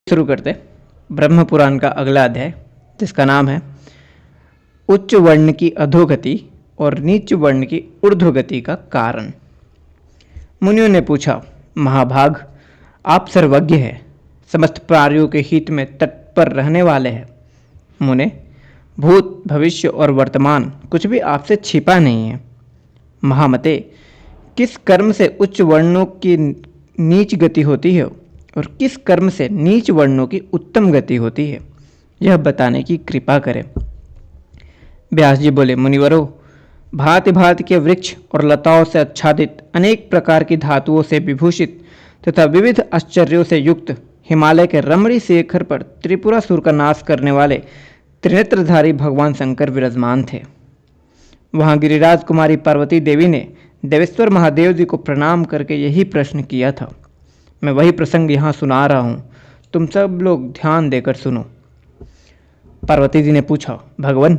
शुरू करते ब्रह्म पुराण का अगला अध्याय, जिसका नाम है उच्च वर्ण की अधोगति और नीच वर्ण की ऊर्ध्वगति का कारण। मुनियों ने पूछा, महाभाग, आप सर्वज्ञ हैं, समस्त प्राणियों के हित में तत्पर रहने वाले हैं। मुने, भूत, भविष्य और वर्तमान कुछ भी आपसे छिपा नहीं है। महामते, किस कर्म से उच्च वर्णों की नीच गति होती है और किस कर्म से नीच वर्णों की उत्तम गति होती है, यह बताने की कृपा करें। व्यास जी बोले, मुनिवरों, भांति भांति के वृक्ष और लताओं से आच्छादित, अनेक प्रकार की धातुओं से विभूषित तथा विविध आश्चर्यों से युक्त हिमालय के रमणी शिखर पर त्रिपुरासुर का नाश करने वाले त्रिनेत्रधारी भगवान शंकर विराजमान थे। वहाँ गिरिराज कुमारी पार्वती देवी ने देवेश्वर महादेव जी को प्रणाम करके यही प्रश्न किया था। मैं वही प्रसंग यहाँ सुना रहा हूँ, तुम सब लोग ध्यान देकर सुनो। पार्वती जी ने पूछा, भगवान,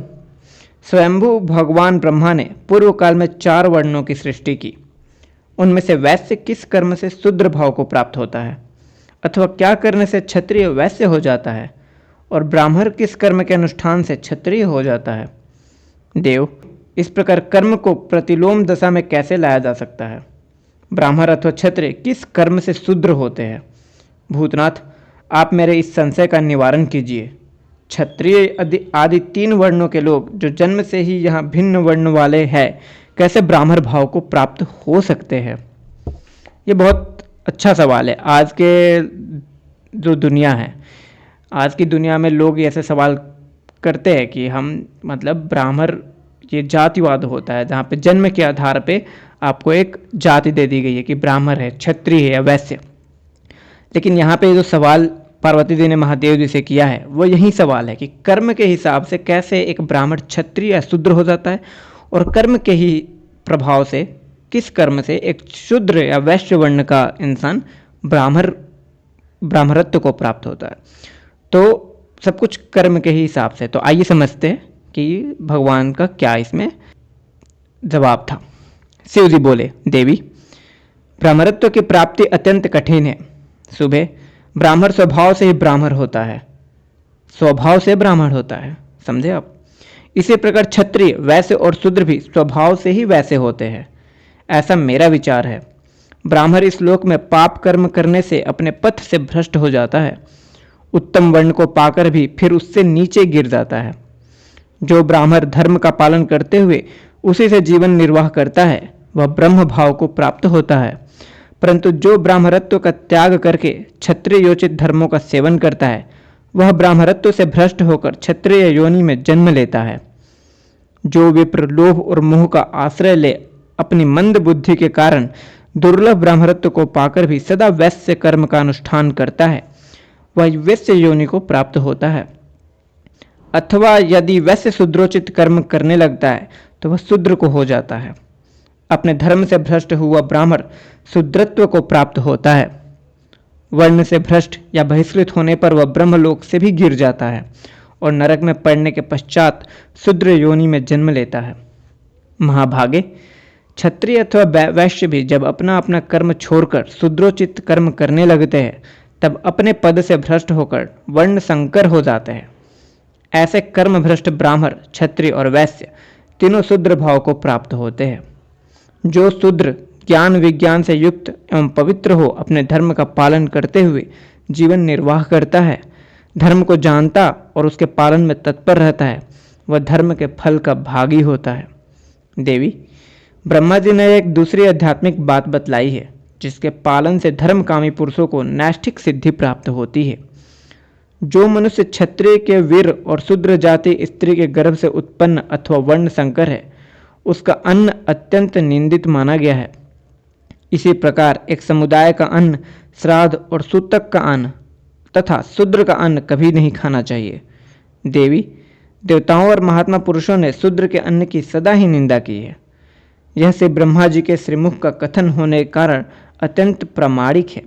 स्वयंभू भगवान ब्रह्मा ने पूर्व काल में 4 वर्णों की सृष्टि की। उनमें से वैश्य किस कर्म से शूद्र भाव को प्राप्त होता है, अथवा क्या करने से क्षत्रिय वैश्य हो जाता है, और ब्राह्मण किस कर्म के अनुष्ठान से क्षत्रिय हो जाता है। देव, इस प्रकार कर्म को प्रतिलोम दशा में कैसे लाया जा सकता है। ब्राह्मण अथवा क्षत्रिय किस कर्म से शूद्र होते हैं। भूतनाथ, आप मेरे इस संशय का निवारण कीजिए। क्षत्रिय आदि 3 वर्णों के लोग जो जन्म से ही यहाँ भिन्न वर्ण वाले हैं, कैसे ब्राह्मण भाव को प्राप्त हो सकते हैं। ये बहुत अच्छा सवाल है। आज के जो दुनिया है, आज की दुनिया में लोग ऐसे सवाल करते हैं कि हम मतलब ब्राह्मण, ये जातिवाद होता है जहाँ पे जन्म के आधार पे आपको एक जाति दे दी गई है कि ब्राह्मण है, क्षत्रिय है या वैश्य। लेकिन यहाँ पे जो सवाल पार्वती जी ने महादेव जी से किया है वो यही सवाल है कि कर्म के हिसाब से कैसे एक ब्राह्मण क्षत्रिय या शूद्र हो जाता है, और कर्म के ही प्रभाव से किस कर्म से एक शूद्र या वैश्य वर्ण का इंसान ब्राह्मणत्व को प्राप्त होता है। तो सब कुछ कर्म के ही हिसाब से। तो आइए समझते हैं कि भगवान का क्या इसमें जवाब था। शिव जी बोले, देवी, ब्राह्मणत्व की प्राप्ति अत्यंत कठिन है। सुबह ब्राह्मण स्वभाव से ही ब्राह्मण होता है, स्वभाव से ब्राह्मण होता है, समझे आप। इसी प्रकार क्षत्रिय, वैश्य और शूद्र भी स्वभाव से ही वैसे होते हैं, ऐसा मेरा विचार है। ब्राह्मण इस लोक में पाप कर्म करने से अपने पथ से भ्रष्ट हो जाता है, उत्तम वर्ण को पाकर भी फिर उससे नीचे गिर जाता है। जो ब्राह्मण धर्म का पालन करते हुए उसी से जीवन निर्वाह करता है, वह ब्रह्म भाव को प्राप्त होता है। परंतु जो ब्राह्मणत्व का त्याग करके क्षत्रिय योचित धर्मों का सेवन करता है, वह ब्राह्मणत्व से भ्रष्ट होकर क्षत्रिय योनि में जन्म लेता है। जो विप्र लोभ और मोह का आश्रय ले अपनी मंद बुद्धि के कारण दुर्लभ ब्राह्मणत्व को पाकर भी सदा वैश्य कर्म का अनुष्ठान करता है, वह वैश्य योनि को प्राप्त होता है। अथवा यदि वैश्य शूद्रोचित कर्म करने लगता है तो वह शूद्र को हो जाता है। अपने धर्म से भ्रष्ट हुआ ब्राह्मण शूद्रत्व को प्राप्त होता है। वर्ण से भ्रष्ट या बहिष्कृत होने पर वह ब्रह्मलोक से भी गिर जाता है और नरक में पड़ने के पश्चात शूद्र योनि में जन्म लेता है। महाभागे, क्षत्रिय अथवा वैश्य भी जब अपना अपना कर्म छोड़कर शूद्रोचित कर्म करने लगते हैं, तब अपने पद से भ्रष्ट होकर वर्ण संकर हो जाते हैं। ऐसे कर्म भ्रष्ट ब्राह्मण, क्षत्रिय और वैश्य तीनों शूद्र भाव को प्राप्त होते हैं। जो शूद्र ज्ञान विज्ञान से युक्त एवं पवित्र हो अपने धर्म का पालन करते हुए जीवन निर्वाह करता है, धर्म को जानता और उसके पालन में तत्पर रहता है, वह धर्म के फल का भागी होता है। देवी, ब्रह्मा जी ने एक दूसरी आध्यात्मिक बात बतलाई है, जिसके पालन से धर्मकामी पुरुषों को नैष्ठिक सिद्धि प्राप्त होती है। जो मनुष्य क्षत्रिय के वीर और शूद्र जाति स्त्री के गर्भ से उत्पन्न अथवा वर्ण संकर है, उसका अन्न अत्यंत निंदित माना गया है। इसी प्रकार एक समुदाय का अन्न, श्राद्ध और सूतक का अन्न तथा शूद्र का अन्न कभी नहीं खाना चाहिए। देवी, देवताओं और महात्मा पुरुषों ने शूद्र के अन्न की सदा ही निंदा की है। यह से ब्रह्मा जी के श्रीमुख का कथन होने के कारण अत्यंत प्रामाणिक है।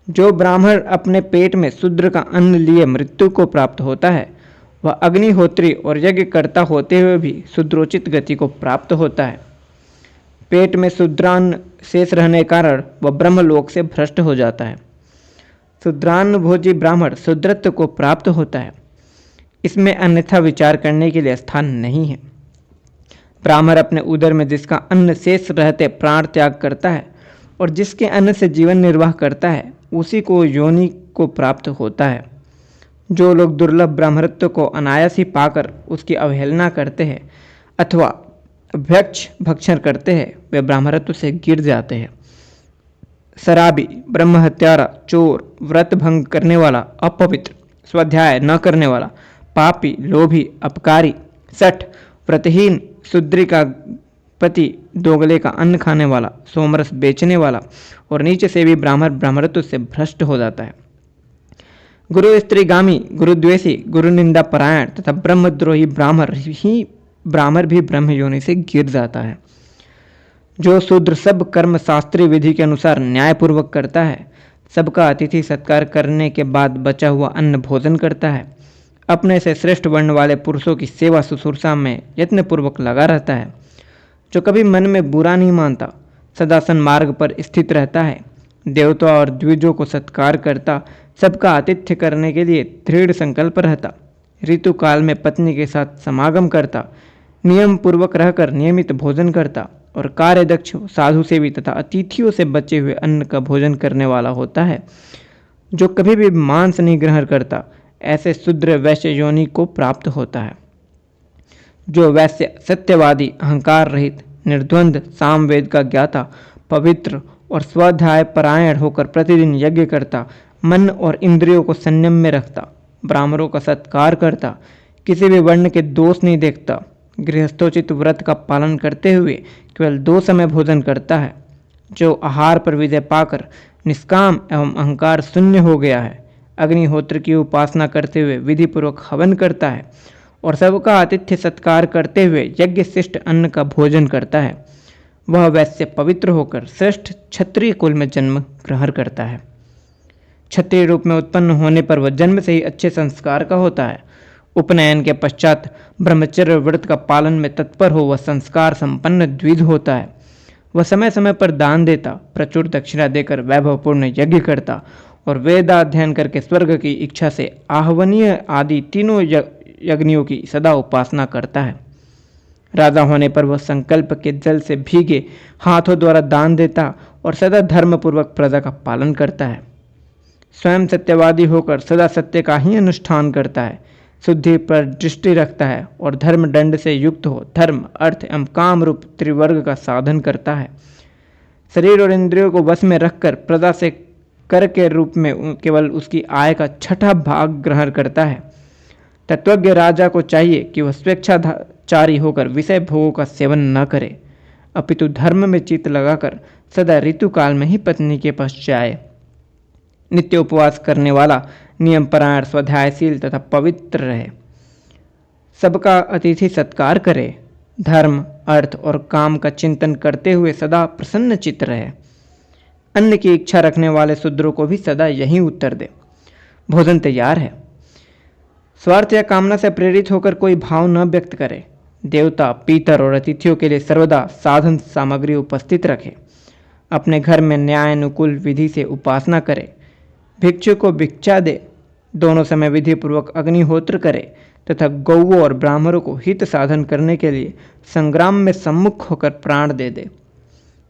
जो ब्राह्मण अपने पेट में शूद्र का अन्न लिए मृत्यु को प्राप्त होता है, वह अग्निहोत्री और यज्ञ करता होते हुए भी शूद्रोचित गति को प्राप्त होता है। पेट में शूद्रान्न शेष रहने के कारण वह ब्रह्मलोक से भ्रष्ट हो जाता है। शूद्रान्न भोजी ब्राह्मण शूद्रत्व को प्राप्त होता है, इसमें अन्यथा विचार करने के लिए स्थान नहीं है। ब्राह्मण अपने उदर में जिसका अन्न शेष रहते प्राण त्याग करता है और जिसके अन्न से जीवन निर्वाह करता है, उसी को योनि को प्राप्त होता है। जो लोग दुर्लभ ब्राह्मणत्व को अनायास ही पाकर उसकी अवहेलना करते हैं अथवा भक्ष भक्षण करते हैं, वे ब्राह्मणत्व से गिर जाते हैं। शराबी, ब्रह्म हत्यारा, चोर, व्रत भंग करने वाला, अपवित्र, स्वाध्याय न करने वाला, पापी, लोभी, अपकारी, सठ, व्रतहीन, शूद्री का पति, दोगले का अन्न खाने वाला, सोमरस बेचने वाला और नीचे से भी ब्राह्मण ब्राह्मणत्व से भ्रष्ट हो जाता है। गुरु स्त्रीगामी, गुरुद्वेषी, गुरु निंदा परायण तथा ब्रह्मद्रोही ब्राह्मण भी ब्रह्म योनि से गिर जाता है। जो शूद्र सब कर्म शास्त्रीय विधि के अनुसार न्यायपूर्वक करता है, सबका अतिथि सत्कार करने के बाद बचा हुआ अन्न भोजन करता है, अपने से श्रेष्ठ वर्ण वाले पुरुषों की सेवा शुश्रूषा में यत्नपूर्वक लगा रहता है, जो कभी मन में बुरा नहीं मानता, सदा सन्मार्ग पर स्थित रहता है, देवता और द्विजों को सत्कार करता, सबका आतिथ्य करने के लिए दृढ़ संकल्प रहता, ऋतु काल में पत्नी के साथ समागम करता, नियम पूर्वक रहकर नियमित भोजन करता और कार्यदक्ष, साधु सेवी तथा अतिथियों से बचे हुए अन्न का भोजन करने वाला होता है, जो कभी भी मांस नहीं ग्रहण करता, ऐसे शूद्र वैश्य योनि को प्राप्त होता है। जो वैश्य सत्यवादी, अहंकार रहित, निर्द्वंद, सामवेद का ज्ञाता, पवित्र और स्वाध्याय परायण होकर प्रतिदिन यज्ञ करता, मन और इंद्रियों को संयम में रखता, ब्राह्मणों का सत्कार करता, किसी भी वर्ण के दोष नहीं देखता, गृहस्थोचित व्रत का पालन करते हुए केवल 2 समय भोजन करता है, जो आहार पर विजय पाकर निष्काम एवं अहंकार शून्य हो गया है, अग्निहोत्र की उपासना करते हुए विधिपूर्वक हवन करता है और सबका आतिथ्य सत्कार करते हुए यज्ञ शिष्ट अन्न का भोजन करता है, वह वैश्य पवित्र होकर श्रेष्ठ क्षत्रिय कुल में जन्म ग्रहण करता है। क्षत्रिय रूप में उत्पन्न होने पर वह जन्म से ही अच्छे संस्कार का होता है। उपनयन के पश्चात ब्रह्मचर्य व्रत का पालन में तत्पर हो वह संस्कार संपन्न द्विज होता है। वह समय समय पर दान देता, प्रचुर दक्षिणा देकर वैभवपूर्ण यज्ञ करता और वेदाध्ययन करके स्वर्ग की इच्छा से आहवनीय आदि तीनों यज्ञों की सदा उपासना करता है। राजा होने पर वह संकल्प के जल से भीगे हाथों द्वारा दान देता और सदा धर्मपूर्वक प्रजा का पालन करता है। स्वयं सत्यवादी होकर सदा सत्य का ही अनुष्ठान करता है, शुद्धि पर दृष्टि रखता है और धर्म दंड से युक्त हो धर्म, अर्थ एवं काम रूप त्रिवर्ग का साधन करता है। शरीर और इंद्रियों को वश में रखकर प्रजा से कर के रूप में केवल उसकी आय का 6ठा भाग ग्रहण करता है। तत्वज्ञ राजा को चाहिए कि वह स्वेच्छाचारी होकर विषय भोगों का सेवन न करे, अपितु धर्म में चित्त लगाकर सदा ऋतु काल में ही पत्नी के पास जाए। नित्य उपवास करने वाला, नियम परायण, स्वाध्यायशील तथा पवित्र रहे, सबका अतिथि सत्कार करे, धर्म, अर्थ और काम का चिंतन करते हुए सदा प्रसन्न चित्त रहे। अन्न की इच्छा रखने वाले शूद्रों को भी सदा यही उत्तर दे, भोजन तैयार है। स्वार्थ या कामना से प्रेरित होकर कोई भाव न व्यक्त करे। देवता, पीतर और अतिथियों के लिए सर्वदा साधन सामग्री उपस्थित रखे। अपने घर में न्यायानुकूल विधि से उपासना करे। भिक्षु को भिक्षा दे। दोनों समय विधि पूर्वक अग्निहोत्र करे तथा गौओं और ब्राह्मणों को हित साधन करने के लिए संग्राम में सम्मुख होकर प्राण दे दे।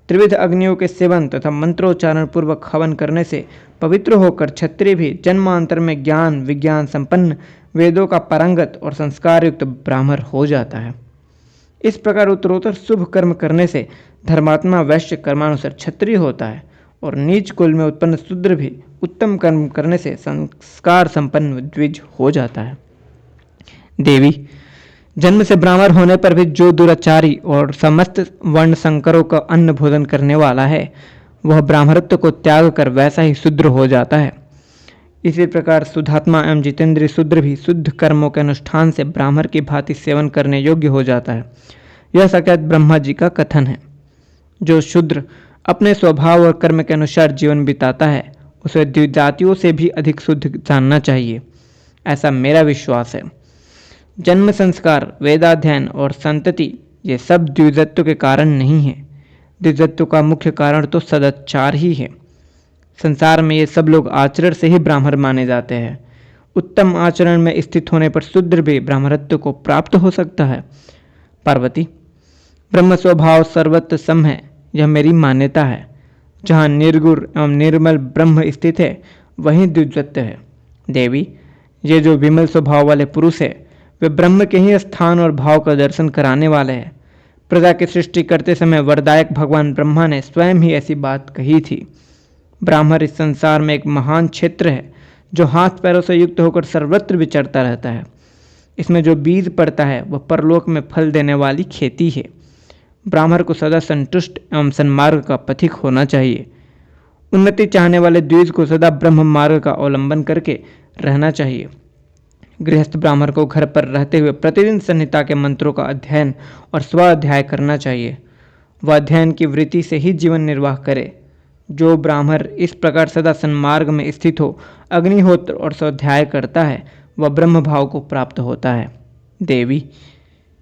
त्रिविध अग्नियों के सेवन तथा मंत्रोच्चारण पूर्वक हवन करने से पवित्र होकर क्षत्रिय भी जन्मांतर में ज्ञान विज्ञान संपन्न, वेदों का पारंगत और संस्कार युक्त ब्राह्मण हो जाता है। इस प्रकार उत्तरोत्तर शुभ कर्म करने से धर्मात्मा वैश्य कर्मानुसार क्षत्रिय होता है और नीच कुल में उत्पन्न शूद्र भी उत्तम कर्म करने से संस्कार संपन्न द्विज हो जाता है। देवी, जन्म से ब्राह्मण होने पर भी जो दुराचारी और समस्त वर्ण संकरों का अन्न भोजन करने वाला है, वह ब्राह्मणत्व को त्याग कर वैसा ही शूद्र हो जाता है। इसी प्रकार शुद्धात्मा एवं जितेंद्रिय शूद्र भी शुद्ध कर्मों के अनुष्ठान से ब्राह्मण की भांति सेवन करने योग्य हो जाता है। यह साक्षात ब्रह्मा जी का कथन है। जो शूद्र अपने स्वभाव और कर्म के अनुसार जीवन बिताता है, उसे द्विजातियों से भी अधिक शुद्ध जानना चाहिए, ऐसा मेरा विश्वास है। जन्म संस्कार, वेदाध्ययन और संतति ये सब द्विजत्व के कारण नहीं है। द्विजत्व का मुख्य कारण तो सदाचार ही है। संसार में ये सब लोग आचरण से ही ब्राह्मण माने जाते हैं। उत्तम आचरण में स्थित होने पर शूद्र भी ब्राह्मणत्व को प्राप्त हो सकता है। पार्वती, ब्रह्म स्वभाव सर्वत्र सम है, यह मेरी मान्यता है। जहाँ निर्गुण एवं निर्मल ब्रह्म स्थित है वहीं द्विजत्व है। देवी, ये जो विमल स्वभाव वाले पुरुष है वे ब्रह्म के ही स्थान और भाव का दर्शन कराने वाले हैं। प्रजा की सृष्टि करते समय वरदायक भगवान ब्रह्मा ने स्वयं ही ऐसी बात कही थी। ब्राह्मण इस संसार में एक महान क्षेत्र है जो हाथ पैरों से युक्त होकर सर्वत्र विचरता रहता है। इसमें जो बीज पड़ता है वह परलोक में फल देने वाली खेती है। ब्राह्मण को सदा संतुष्ट एवं सन्मार्ग का पथिक होना चाहिए। उन्नति चाहने वाले द्विज को सदा ब्रह्म मार्ग का अवलंबन करके रहना चाहिए। गृहस्थ ब्राह्मण को घर पर रहते हुए प्रतिदिन संहिता के मंत्रों का अध्ययन और स्वाध्याय करना चाहिए। वह अध्ययन की वृत्ति से ही जीवन निर्वाह करे। जो ब्राह्मण इस प्रकार सदा सन्मार्ग में स्थित हो, अग्निहोत्र और स्वाध्याय करता है, वह ब्रह्म भाव को प्राप्त होता है। देवी,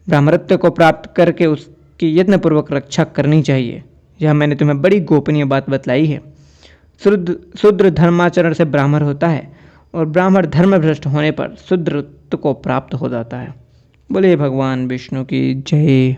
ब्राह्मणत्व को प्राप्त करके उसकी यत्नपूर्वक रक्षा करनी चाहिए। यह मैंने तुम्हें बड़ी गोपनीय बात बतलाई है। शूद्र धर्माचरण से ब्राह्मण होता है और ब्राह्मण धर्मभ्रष्ट होने पर शूद्रत्व को प्राप्त हो जाता है। बोले भगवान विष्णु की जय।